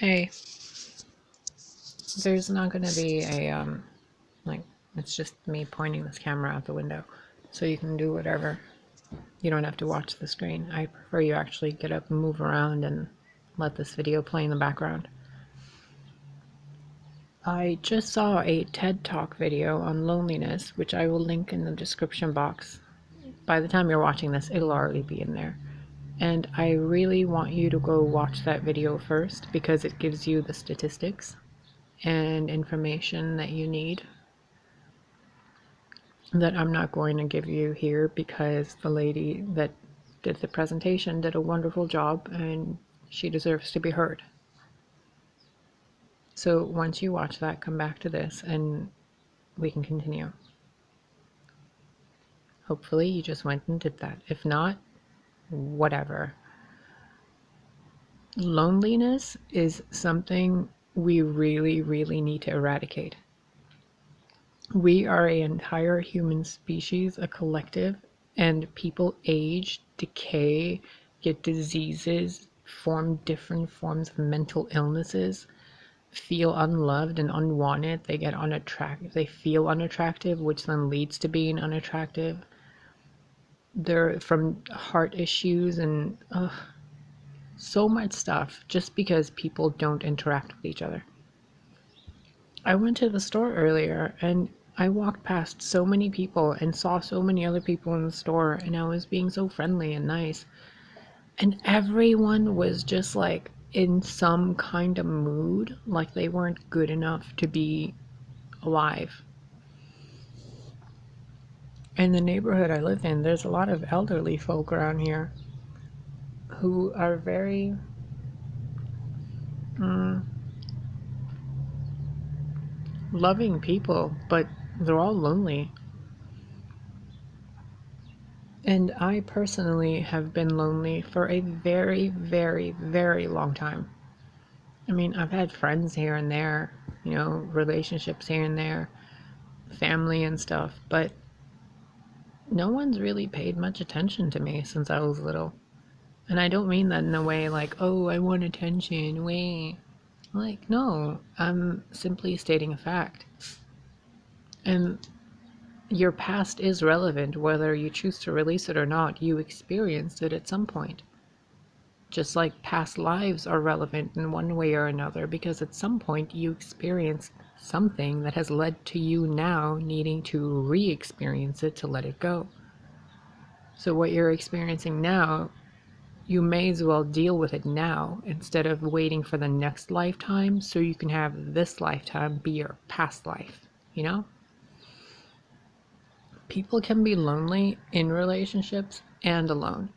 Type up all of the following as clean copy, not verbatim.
Hey, there's not going to be a, like, it's just me pointing this camera out the window. So you can do whatever. You don't have to watch the screen. I prefer you actually get up and move around and let this video play in the background. I just saw a TED Talk video on loneliness, which I will link in the description box. By the time you're watching this, it'll already be in there. And I really want you to go watch that video first because it gives you the statistics and information that you need that I'm not going to give you here because the lady that did the presentation did a wonderful job and she deserves to be heard. So once you watch that, come back to this and we can continue. Hopefully you just went and did that. If not, whatever. Loneliness is something we really, really need to eradicate. We are an entire human species, a collective, and people age, decay, get diseases, form different forms of mental illnesses, feel unloved and unwanted. They get unattractive. They feel unattractive, which then leads to being unattractive. They're from heart issues and so much stuff just because people don't interact with each other. I went to the store earlier and I walked past so many people and saw so many other people in the store, and I was being so friendly and nice. And everyone was just like in some kind of mood, like they weren't good enough to be alive. In the neighborhood I live in, there's a lot of elderly folk around here who are very loving people, but they're all lonely. And I personally have been lonely for a very, very, very long time. I mean, I've had friends here and there, relationships here and there, family and stuff, but no one's really paid much attention to me since I was little. And I don't mean that in a way like, oh, I want attention, wait. Like, no, I'm simply stating a fact. And your past is relevant whether you choose to release it or not. You experienced it at some point. Just like past lives are relevant in one way or another because at some point you experienced something that has led to you now needing to re-experience it to let it go. So what you're experiencing now, you may as well deal with it now instead of waiting for the next lifetime so you can have this lifetime be your past life, People can be lonely in relationships and alone.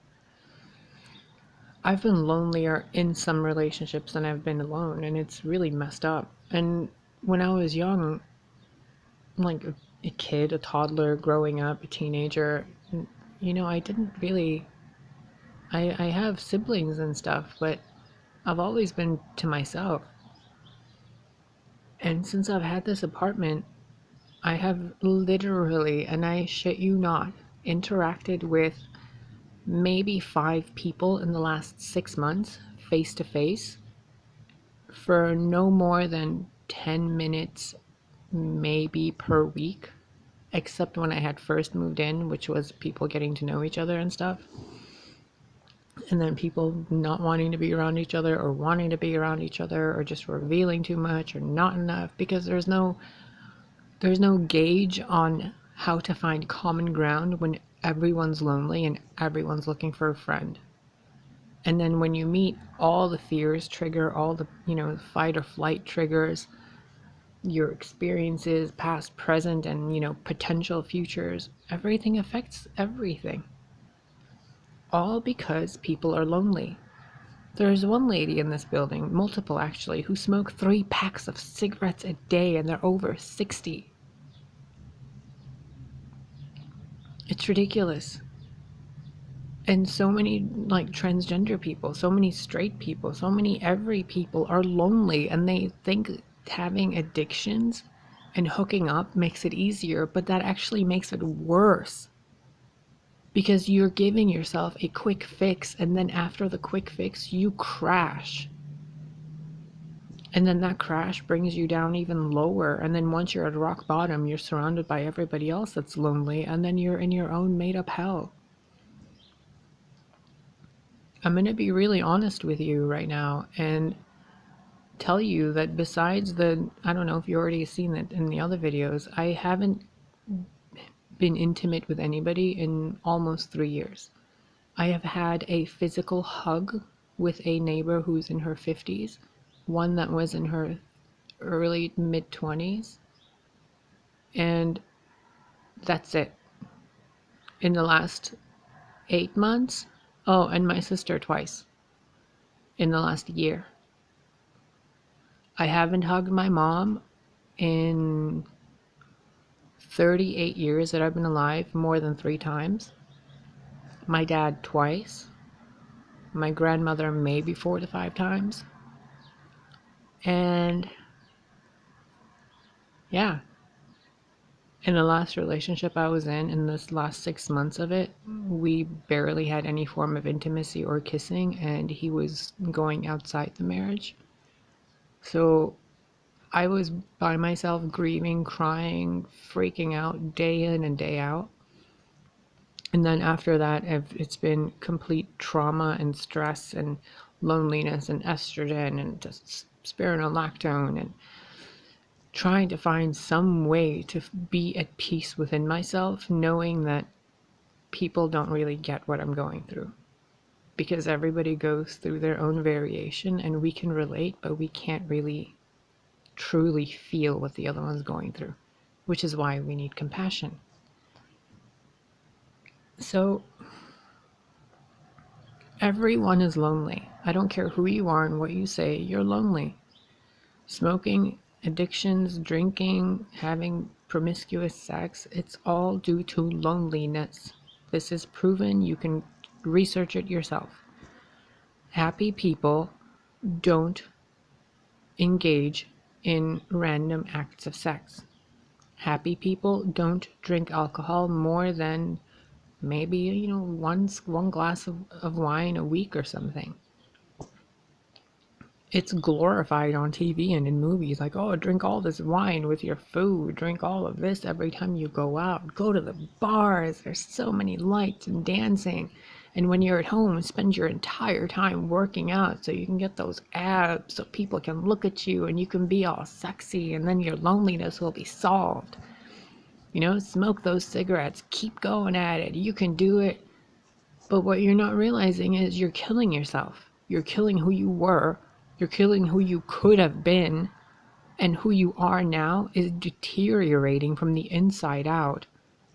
I've been lonelier in some relationships than I've been alone, and it's really messed up. And when I was young, like a kid, a toddler, growing up, a teenager, I didn't really. I have siblings and stuff, but I've always been to myself. And since I've had this apartment, I have literally, and I shit you not, interacted with maybe 5 people in the last 6 months, face to face, for no more than 10 minutes, maybe per week, except when I had first moved in, which was people getting to know each other and stuff. And then people not wanting to be around each other or wanting to be around each other or just revealing too much or not enough because there's no gauge on how to find common ground when everyone's lonely and everyone's looking for a friend. And then when you meet, all the fears trigger, all the, fight or flight triggers, your experiences, past, present, and, potential futures. Everything affects everything. All because people are lonely. There's one lady in this building, multiple actually, who smoke 3 packs of cigarettes a day and they're over 60. It's ridiculous. And so many transgender people, so many straight people, so many every people are lonely and they think having addictions and hooking up makes it easier, but that actually makes it worse. Because you're giving yourself a quick fix and then after the quick fix you crash. And then that crash brings you down even lower. And then once you're at rock bottom, you're surrounded by everybody else that's lonely. And then you're in your own made up hell. I'm going to be really honest with you right now and tell you that besides I don't know if you already seen it in the other videos, I haven't been intimate with anybody in almost 3 years. I have had a physical hug with a neighbor who's in her 50s, one that was in her early mid 20s, and that's it. In the last 8 months, oh, and my sister twice in the last year. I haven't hugged my mom in 38 years that I've been alive more than 3 times. My dad twice. My grandmother maybe 4 to 5 times. And yeah, in the last relationship I was in this last 6 months of it, we barely had any form of intimacy or kissing, and he was going outside the marriage. So I was by myself, grieving, crying, freaking out day in and day out. And then after that, it's been complete trauma and stress and loneliness and estrogen and just spironolactone and trying to find some way to be at peace within myself, knowing that people don't really get what I'm going through. Because everybody goes through their own variation and we can relate, but we can't really truly feel what the other one's going through, which is why we need compassion. So everyone is lonely. I don't care who you are and what you say, you're lonely. Smoking, addictions, drinking, having promiscuous sex, it's all due to loneliness. This is proven. You can research it yourself. Happy people don't engage in random acts of sex. Happy people don't drink alcohol more than maybe, one glass of wine a week or something. It's glorified on TV and in movies, like, oh, drink all this wine with your food, drink all of this every time you go out, go to the bars, there's so many lights and dancing. And when you're at home, spend your entire time working out so you can get those abs so people can look at you and you can be all sexy, and then your loneliness will be solved. Smoke those cigarettes, keep going at it, you can do it. But what you're not realizing is you're killing yourself. You're killing who you were. You're killing who you could have been, and who you are now is deteriorating from the inside out.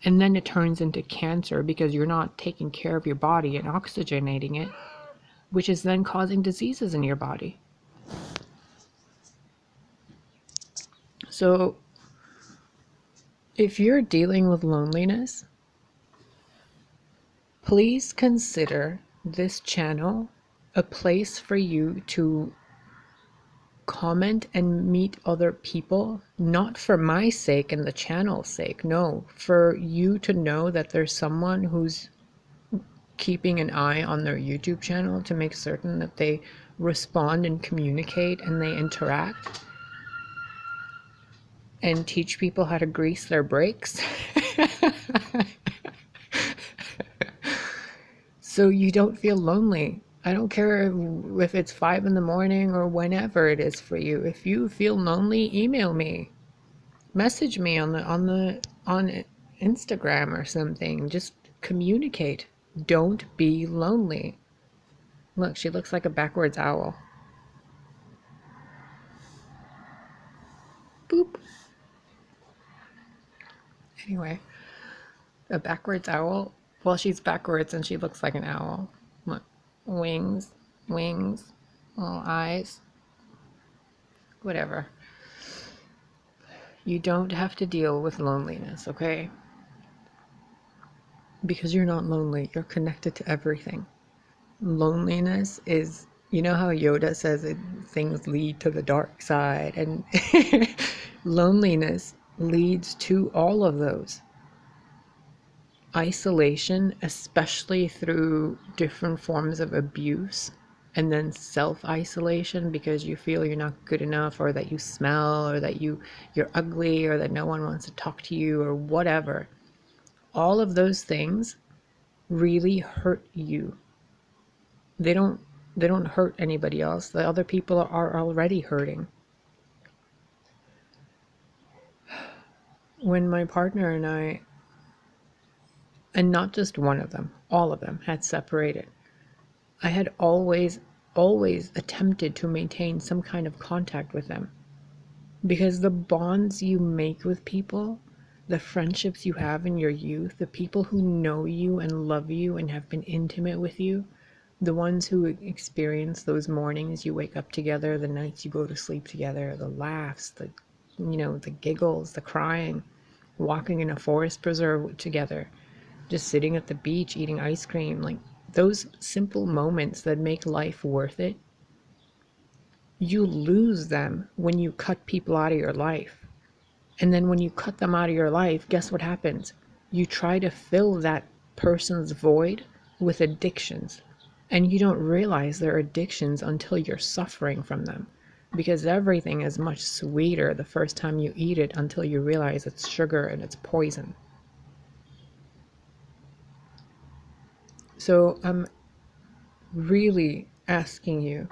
And then it turns into cancer because you're not taking care of your body and oxygenating it, which is then causing diseases in your body. So if you're dealing with loneliness, please consider this channel a place for you to comment and meet other people, not for my sake and the channel's sake, no, for you to know that there's someone who's keeping an eye on their YouTube channel to make certain that they respond and communicate and they interact and teach people how to grease their brakes. So you don't feel lonely. I don't care if it's 5 in the morning or whenever it is for you. If you feel lonely, email me, message me on Instagram or something. Just communicate. Don't be lonely. Look, she looks like a backwards owl. Boop. Anyway, a backwards owl. Well, she's backwards and she looks like an owl. Look. Wings, little eyes, whatever. You don't have to deal with loneliness, okay? Because you're not lonely, you're connected to everything. Loneliness is, you know how Yoda says things lead to the dark side, and loneliness leads to all of those. Isolation, especially through different forms of abuse, and then self-isolation because you feel you're not good enough, or that you smell, or that you're ugly, or that no one wants to talk to you, or whatever. All of those things really hurt you. They don't hurt anybody else. The other people are already hurting. When my partner and I, and not just one of them, all of them had separated, I had always attempted to maintain some kind of contact with them, because the bonds you make with people, the friendships you have in your youth, the people who know you and love you and have been intimate with you, the ones who experience those mornings you wake up together, the nights you go to sleep together, the laughs, the giggles, the crying, walking in a forest preserve together, just sitting at the beach eating ice cream, like those simple moments that make life worth it. You lose them when you cut people out of your life. And then when you cut them out of your life, guess what happens? You try to fill that person's void with addictions. And you don't realize they're addictions until you're suffering from them. Because everything is much sweeter the first time you eat it, until you realize it's sugar and it's poison. So I'm really asking you,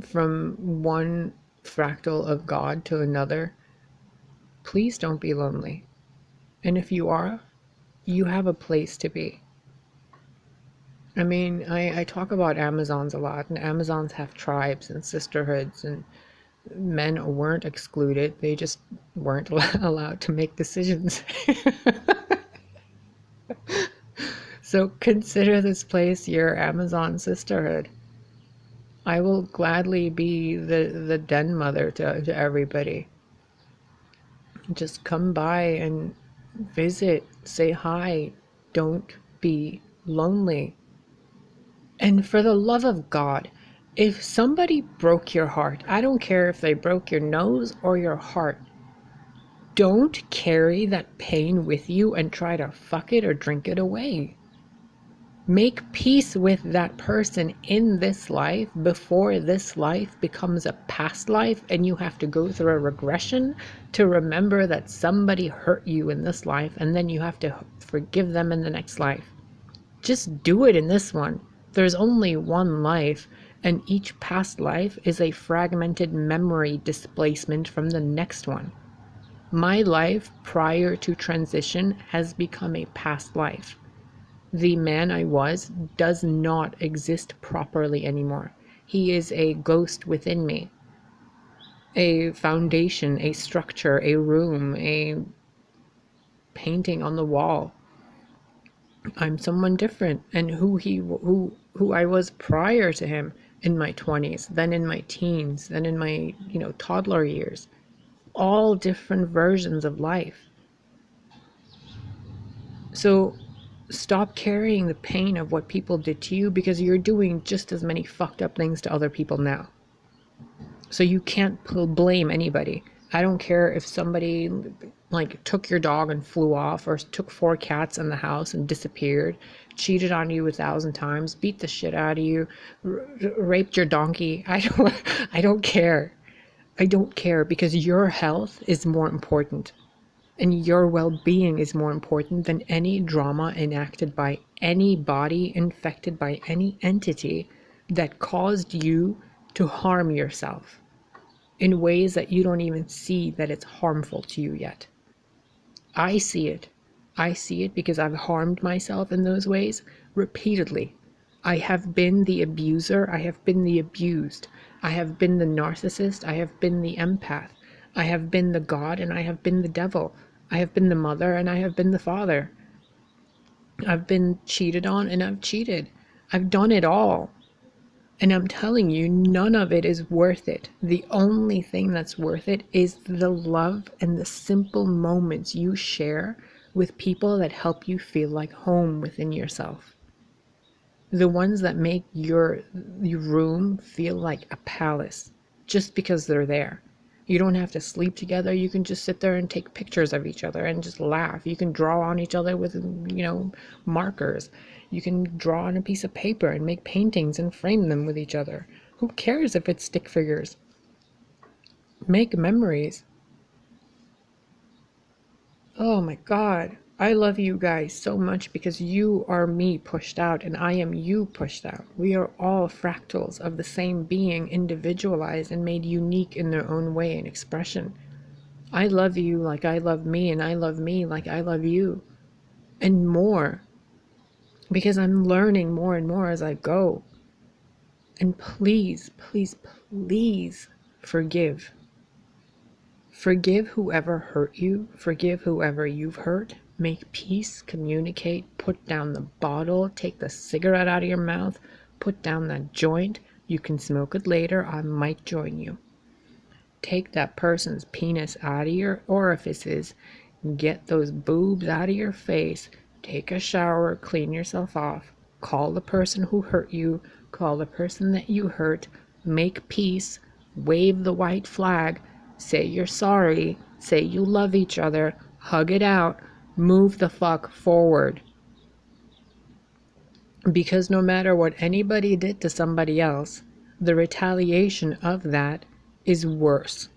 from one fractal of God to another, please don't be lonely. And if you are, you have a place to be. I mean, I talk about Amazons a lot, and Amazons have tribes and sisterhoods, and men weren't excluded. They just weren't allowed to make decisions. So consider this place your Amazon sisterhood. I will gladly be the den mother to everybody. Just come by and visit, say hi, don't be lonely. And for the love of God, if somebody broke your heart, I don't care if they broke your nose or your heart, don't carry that pain with you and try to fuck it or drink it away. Make peace with that person in this life before this life becomes a past life and you have to go through a regression to remember that somebody hurt you in this life, and then you have to forgive them in the next life. Just do it in this one. There's only one life, and each past life is a fragmented memory displacement from the next one. My life prior to transition has become a past life. The man I was does not exist properly anymore. He is a ghost within me. A foundation, a structure, a room, a painting on the wall. I'm someone different, and who I was prior to him in my 20s, then in my teens, then in my, toddler years. All different versions of life. So stop carrying the pain of what people did to you, because you're doing just as many fucked up things to other people now. So you can't blame anybody. I don't care if somebody took your dog and flew off, or took 4 cats in the house and disappeared, cheated on you 1,000 times, beat the shit out of you, raped your donkey. I don't care. I don't care, because your health is more important. And your well-being is more important than any drama enacted by any body infected by any entity that caused you to harm yourself in ways that you don't even see that it's harmful to you yet. I see it. I see it because I've harmed myself in those ways repeatedly. I have been the abuser. I have been the abused. I have been the narcissist. I have been the empath. I have been the God, and I have been the devil. I have been the mother, and I have been the father. I've been cheated on, and I've cheated. I've done it all. And I'm telling you, none of it is worth it. The only thing that's worth it is the love and the simple moments you share with people that help you feel like home within yourself. The ones that make your room feel like a palace just because they're there. You don't have to sleep together. You can just sit there and take pictures of each other and just laugh. You can draw on each other with, markers. You can draw on a piece of paper and make paintings and frame them with each other. Who cares if it's stick figures? Make memories. Oh my God. I love you guys so much because you are me pushed out and I am you pushed out. We are all fractals of the same being, individualized and made unique in their own way and expression. I love you like I love me, and I love me like I love you. And more. Because I'm learning more and more as I go. And please, please, please forgive. Forgive whoever hurt you. Forgive whoever you've hurt. Make peace, communicate, put down the bottle, take the cigarette out of your mouth, put down that joint. You can smoke it later. I might join you. Take that person's penis out of your orifices. Get those boobs out of your face. Take a shower, clean yourself off. Call the person who hurt you. Call the person that you hurt. Make peace. Wave the white flag. Say you're sorry. Say you love each other. Hug it out. Move the fuck forward. Because no matter what anybody did to somebody else, the retaliation of that is worse.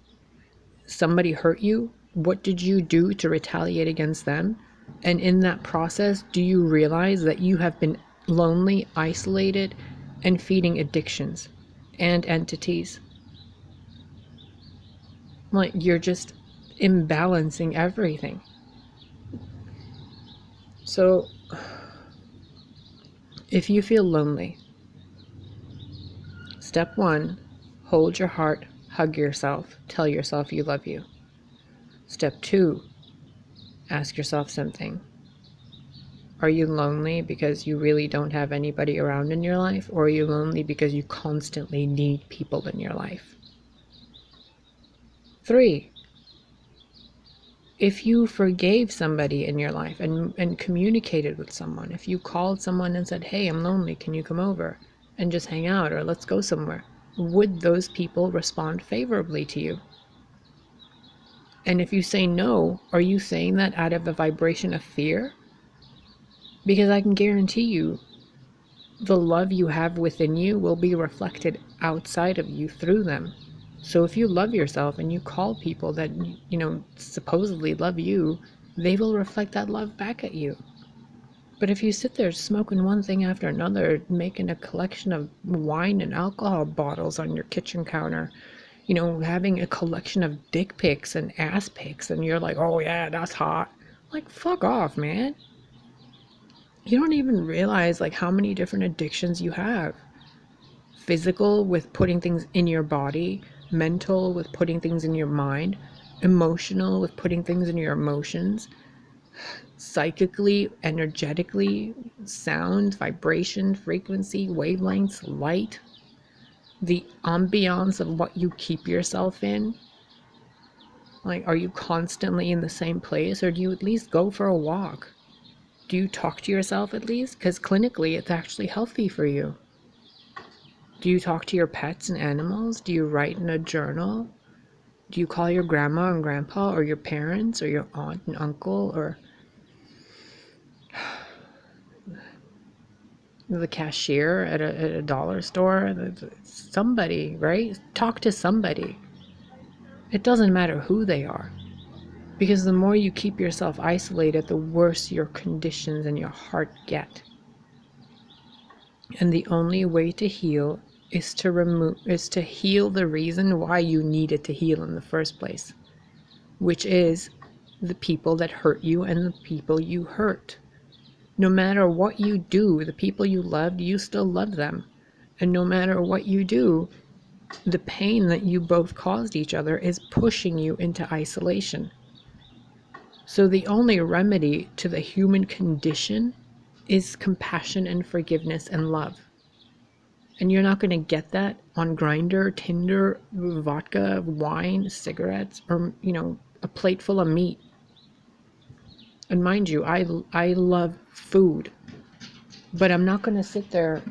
Somebody hurt you. What did you do to retaliate against them? And in that process, do you realize that you have been lonely, isolated, and feeding addictions and entities? Like, you're just imbalancing everything. So, if you feel lonely, step one, hold your heart, hug yourself, tell yourself you love you. Step two, ask yourself something. Are you lonely because you really don't have anybody around in your life, or are you lonely because you constantly need people in your life? 3, if you forgave somebody in your life and communicated with someone, if you called someone and said, hey, I'm lonely, can you come over and just hang out, or let's go somewhere, would those people respond favorably to you? And if you say no, are you saying that out of a vibration of fear? Because I can guarantee you, the love you have within you will be reflected outside of you through them. So if you love yourself and you call people that, supposedly love you, they will reflect that love back at you. But if you sit there smoking one thing after another, making a collection of wine and alcohol bottles on your kitchen counter, having a collection of dick pics and ass pics, and you're like, oh yeah, that's hot. Like, fuck off, man. You don't even realize how many different addictions you have. Physical, with putting things in your body. Mental, with putting things in your mind. Emotional, with putting things in your emotions. Psychically, energetically, sound, vibration, frequency, wavelengths, light. The ambiance of what you keep yourself in. Are you constantly in the same place, or do you at least go for a walk? Do you talk to yourself at least? Because clinically, it's actually healthy for you. Do you talk to your pets and animals? Do you write in a journal? Do you call your grandma and grandpa, or your parents, or your aunt and uncle, or the cashier at a dollar store? Somebody, right? Talk to somebody. It doesn't matter who they are. Because the more you keep yourself isolated, the worse your conditions and your heart get. And the only way to heal is to heal the reason why you needed to heal in the first place, which is the people that hurt you and the people you hurt. No matter what you do, the people you loved, you still love them. And no matter what you do, the pain that you both caused each other is pushing you into isolation. So the only remedy to the human condition is compassion and forgiveness and love. And you're not going to get that on Grindr, Tinder, vodka, wine, cigarettes, or, a plate full of meat. And mind you, I love food, but I'm not going to sit there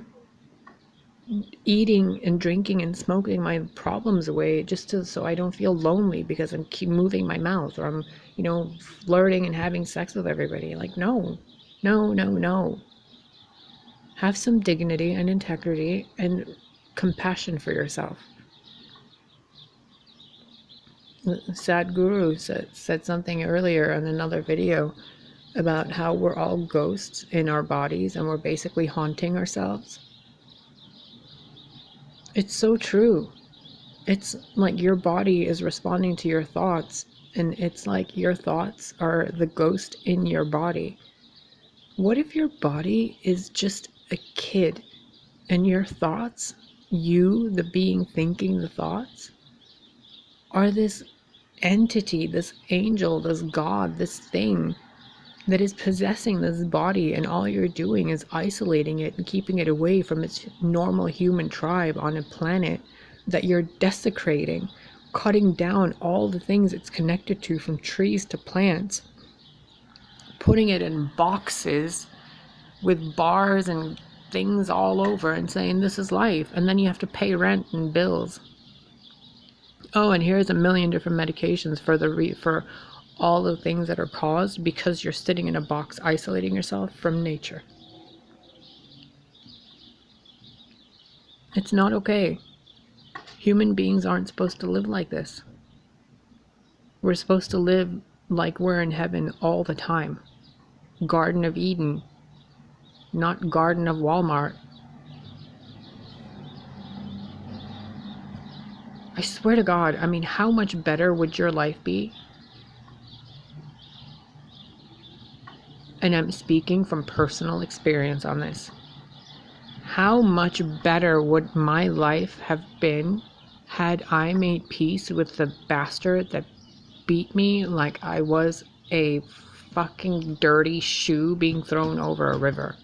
eating and drinking and smoking my problems away just so I don't feel lonely because I'm keep moving my mouth, or I'm, flirting and having sex with everybody. Like, no, no, no, no. Have some dignity and integrity and compassion for yourself. Sadhguru said something earlier in another video about how we're all ghosts in our bodies and we're basically haunting ourselves. It's so true. It's like your body is responding to your thoughts, and it's like your thoughts are the ghost in your body. What if your body is just a kid and your thoughts, you, the being thinking the thoughts, are this entity, this angel, this God, this thing that is possessing this body, and all you're doing is isolating it and keeping it away from its normal human tribe on a planet that you're desecrating, cutting down all the things it's connected to, from trees to plants, putting it in boxes with bars and things all over and saying this is life, and then you have to pay rent and bills. Oh, and here's a million different medications for all the things that are caused because you're sitting in a box isolating yourself from nature. It's not okay. Human beings aren't supposed to live like this. We're supposed to live like we're in heaven all the time. Garden of Eden, not Garden of Walmart. I swear to God, I mean, how much better would your life be? And I'm speaking from personal experience on this. How much better would my life have been had I made peace with the bastard that beat me like I was a fucking dirty shoe being thrown over a river?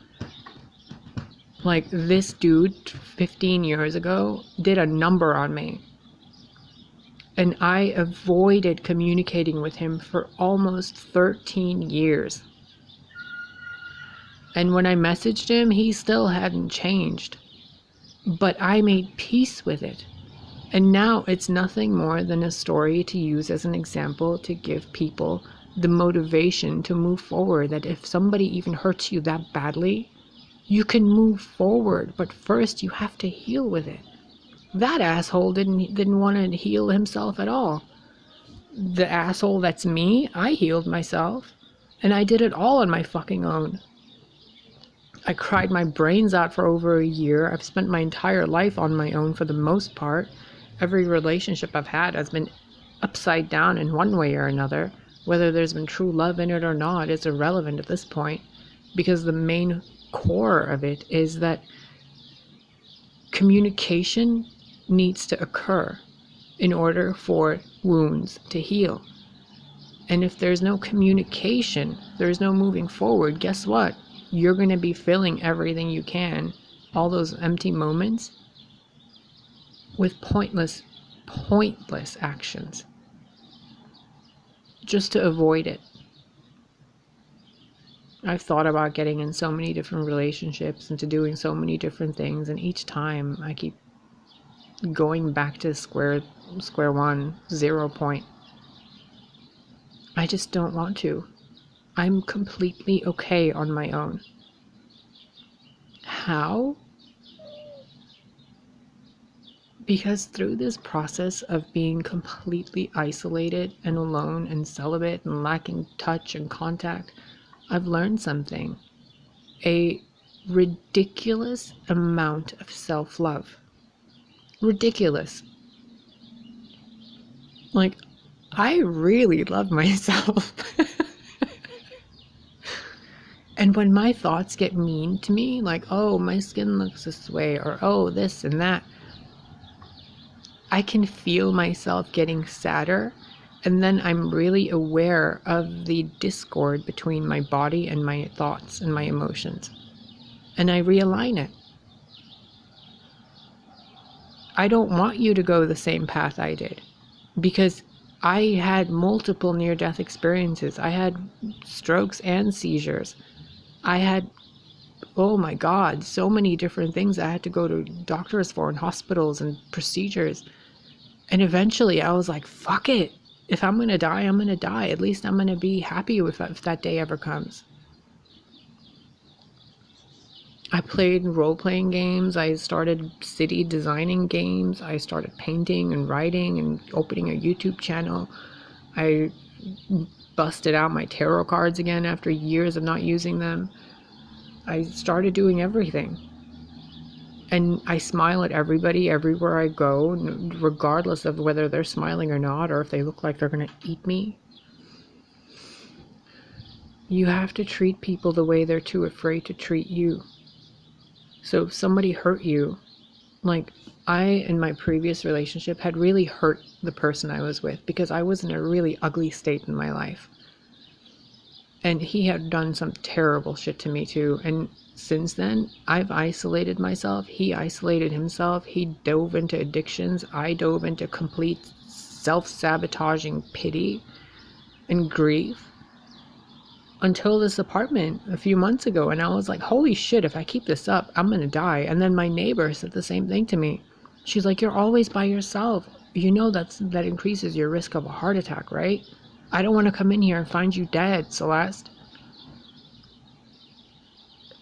Like, this dude 15 years ago did a number on me. And I avoided communicating with him for almost 13 years. And when I messaged him, he still hadn't changed. But I made peace with it. And now it's nothing more than a story to use as an example to give people the motivation to move forward. That if somebody even hurts you that badly, you can move forward. But first you have to heal with it. That asshole didn't want to heal himself at all. The asshole that's me, I healed myself. And I did it all on my fucking own. I cried my brains out for over a year. I've spent my entire life on my own for the most part. Every relationship I've had has been upside down in one way or another. Whether there's been true love in it or not is irrelevant at this point, because the main core of it is that communication needs to occur in order for wounds to heal. And if there's no communication, there's no moving forward. Guess what? You're going to be filling everything you can, all those empty moments, with pointless actions, just to avoid it. I've thought about getting in so many different relationships and to doing so many different things, and each time I keep going back to square one, 0 point. I just don't want to. I'm completely okay on my own. How? Because through this process of being completely isolated and alone and celibate and lacking touch and contact, I've learned something. A ridiculous amount of self-love. Ridiculous. Like, I really love myself. And when my thoughts get mean to me, like, oh, my skin looks this way, or oh, this and that, I can feel myself getting sadder, and then I'm really aware of the discord between my body and my thoughts and my emotions. And I realign it. I don't want you to go the same path I did, because I had multiple near-death experiences. I had strokes and seizures. I had oh my God, so many different things I had to go to doctors for and hospitals and procedures. And eventually I was like, fuck it. If I'm going to die, I'm going to die. At least I'm going to be happy with if that day ever comes. I played role-playing games. I started city designing games. I started painting and writing and opening a YouTube channel. I busted out my tarot cards again after years of not using them. I started doing everything. And I smile at everybody everywhere I go, regardless of whether they're smiling or not, or if they look like they're going to eat me. You have to treat people the way they're too afraid to treat you. So if somebody hurt you, like I, in my previous relationship, had really hurt the person I was with because I was in a really ugly state in my life. And he had done some terrible shit to me too. And since then, I've isolated myself. He isolated himself. He dove into addictions. I dove into complete self-sabotaging pity and grief until this apartment a few months ago. And I was like, holy shit, if I keep this up, I'm gonna die. And then my neighbor said the same thing to me. She's like, you're always by yourself. You know that increases your risk of a heart attack, right? I don't want to come in here and find you dead, Celeste.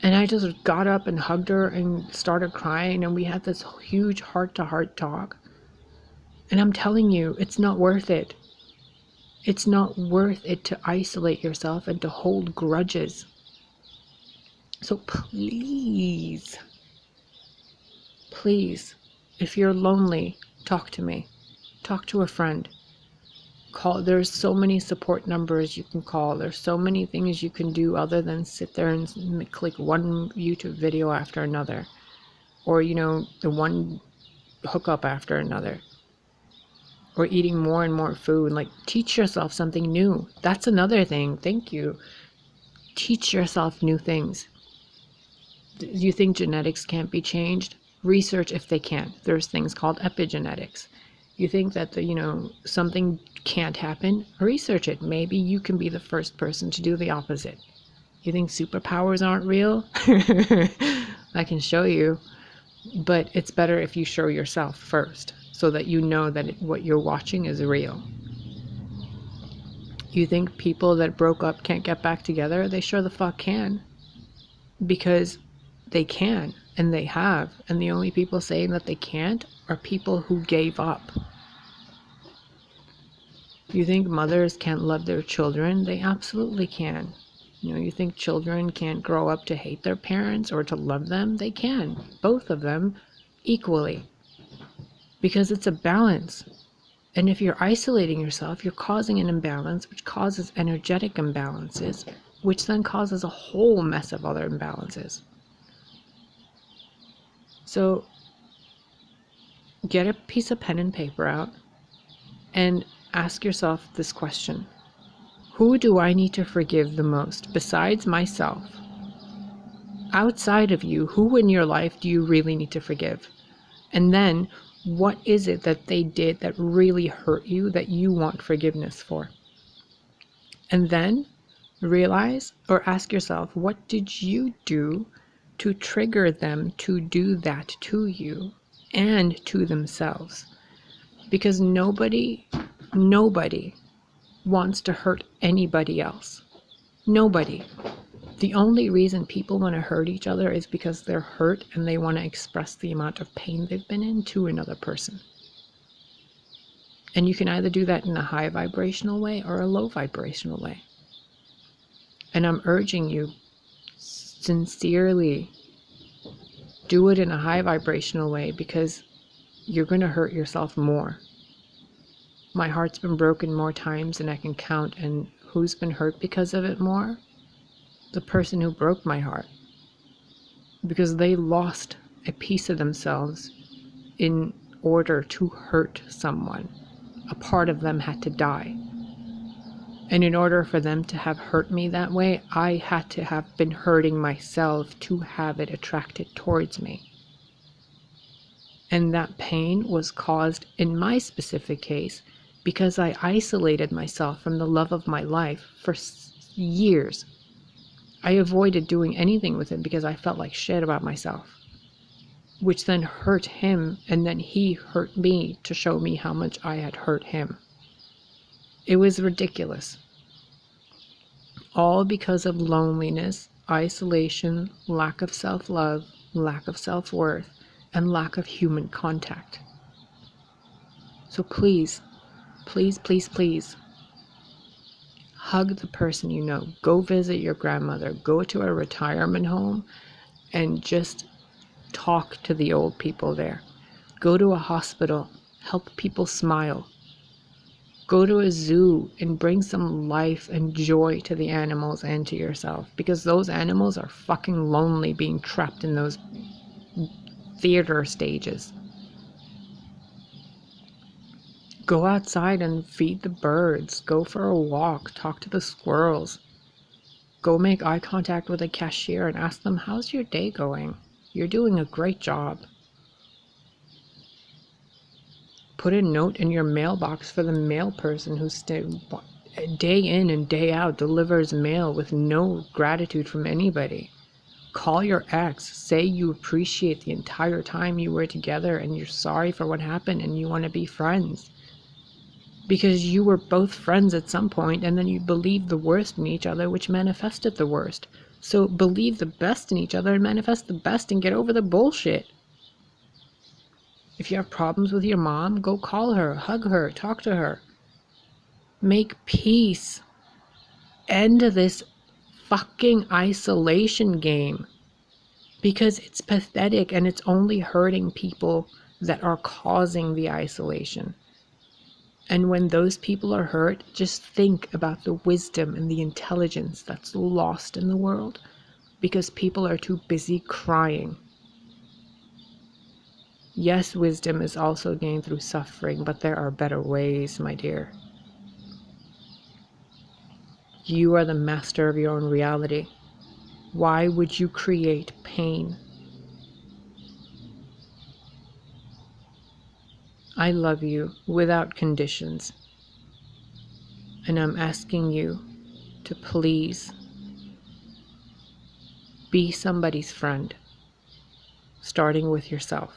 And I just got up and hugged her and started crying, and we had this huge heart-to-heart talk. And I'm telling you, it's not worth it. It's not worth it to isolate yourself and to hold grudges. So please, if you're lonely, talk to me. Talk to a friend. Call. There's so many support numbers you can call. There's so many things you can do other than sit there and click one YouTube video after another, or the one hookup after another, or eating more and more food. Like, teach yourself something new. That's another thing. Thank you. Teach yourself new things. Do you think genetics can't be changed? Research if they can. There's things called epigenetics. You think that something can't happen? Research it. Maybe you can be the first person to do the opposite. You think superpowers aren't real? I can show you, but it's better if you show yourself first so that you know that what you're watching is real. You think people that broke up can't get back together? They sure the fuck can, because they can. And they have. And the only people saying that they can't are people who gave up. You think mothers can't love their children? They absolutely can. You think children can't grow up to hate their parents or to love them? They can. Both of them equally. Because it's a balance. And if you're isolating yourself, you're causing an imbalance, which causes energetic imbalances, which then causes a whole mess of other imbalances. So get a piece of pen and paper out and ask yourself this question. Who do I need to forgive the most besides myself? Outside of you, who in your life do you really need to forgive? And then what is it that they did that really hurt you that you want forgiveness for? And then realize or ask yourself, what did you do to trigger them to do that to you and to themselves? Because nobody wants to hurt anybody else. Nobody. The only reason people want to hurt each other is because they're hurt and they want to express the amount of pain they've been in to another person. And you can either do that in a high vibrational way or a low vibrational way. And I'm urging you, sincerely, do it in a high vibrational way, because you're going to hurt yourself more. My heart's been broken more times than I can count, and who's been hurt because of it more? The person who broke my heart. Because they lost a piece of themselves in order to hurt someone. A part of them had to die. And in order for them to have hurt me that way, I had to have been hurting myself to have it attracted towards me. And that pain was caused, in my specific case, because I isolated myself from the love of my life for years. I avoided doing anything with him because I felt like shit about myself, which then hurt him, and then he hurt me to show me how much I had hurt him. It was ridiculous. All because of loneliness, isolation, lack of self-love, lack of self-worth, and lack of human contact. So please, please, please, please, hug the person you know. Go visit your grandmother. Go to a retirement home and just talk to the old people there. Go to a hospital. Help people smile. Go to a zoo and bring some life and joy to the animals and to yourself, because those animals are fucking lonely being trapped in those theater stages. Go outside and feed the birds. Go for a walk. Talk to the squirrels. Go make eye contact with a cashier and ask them, how's your day going? You're doing a great job. Put a note in your mailbox for the mail person who day in and day out delivers mail with no gratitude from anybody. Call your ex. Say you appreciate the entire time you were together and you're sorry for what happened and you want to be friends. Because you were both friends at some point and then you believed the worst in each other, which manifested the worst. So believe the best in each other and manifest the best and get over the bullshit. If you have problems with your mom, go call her, hug her, talk to her. Make peace. End this fucking isolation game. Because it's pathetic and it's only hurting people that are causing the isolation. And when those people are hurt, just think about the wisdom and the intelligence that's lost in the world because people are too busy crying. Yes, wisdom is also gained through suffering, but there are better ways, my dear. You are the master of your own reality. Why would you create pain? I love you without conditions. And I'm asking you to please be somebody's friend, starting with yourself.